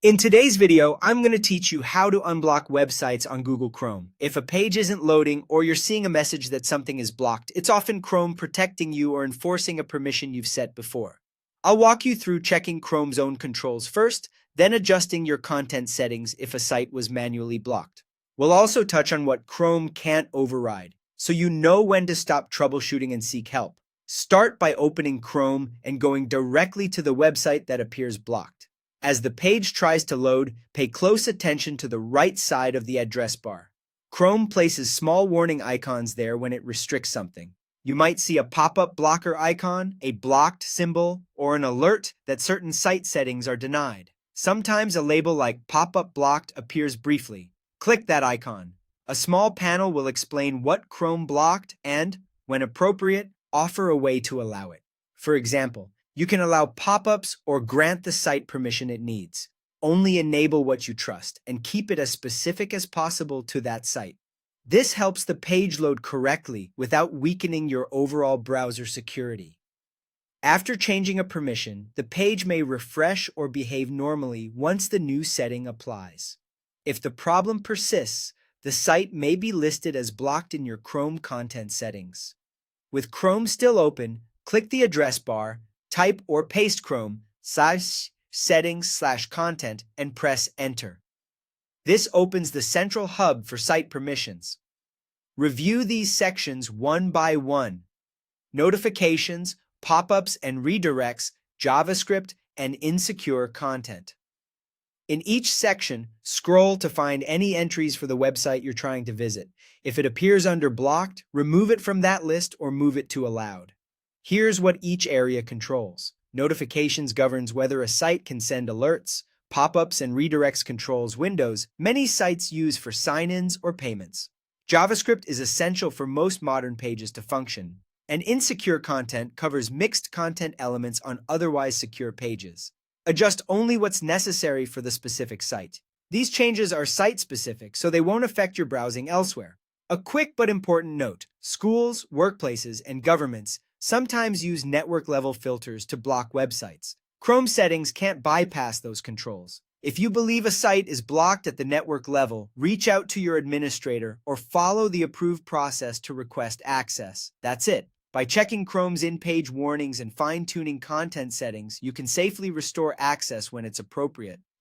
In today's video, I'm going to teach you how to unblock websites on Google Chrome. If a page isn't loading or you're seeing a message that something is blocked, it's often Chrome protecting you or enforcing a permission you've set before. I'll walk you through checking Chrome's own controls first, then adjusting your content settings if a site was manually blocked. We'll also touch on what Chrome can't override, so you know when to stop troubleshooting and seek help. Start by opening Chrome and going directly to the website that appears blocked. As the page tries to load, pay close attention to the right side of the address bar. Chrome places small warning icons there when it restricts something. You might see a pop-up blocker icon, a blocked symbol, or an alert that certain site settings are denied. Sometimes a label like pop-up blocked appears briefly. Click that icon. A small panel will explain what Chrome blocked and, when appropriate, offer a way to allow it. For example, you can allow pop-ups or grant the site permission it needs. Only enable what you trust and keep it as specific as possible to that site. This helps the page load correctly without weakening your overall browser security. After changing a permission, the page may refresh or behave normally once the new setting applies. If the problem persists, the site may be listed as blocked in your Chrome content settings. With Chrome still open, click the address bar, type or paste Chrome /settings/content and press Enter. This opens the central hub for site permissions. Review these sections one by one: notifications, pop-ups and redirects, JavaScript, and insecure content. In each section, scroll to find any entries for the website you're trying to visit. If it appears under blocked, remove it from that list or move it to allowed. Here's what each area controls. Notifications governs whether a site can send alerts. Pop-ups and redirects controls windows many sites use for sign-ins or payments. JavaScript is essential for most modern pages to function. And insecure content covers mixed content elements on otherwise secure pages. Adjust only what's necessary for the specific site. These changes are site-specific, so they won't affect your browsing elsewhere. A quick but important note: schools, workplaces, and governments sometimes use network-level filters to block websites. Chrome settings can't bypass those controls. If you believe a site is blocked at the network level, reach out to your administrator or follow the approved process to request access. That's it. By checking Chrome's in-page warnings and fine-tuning content settings, you can safely restore access when it's appropriate.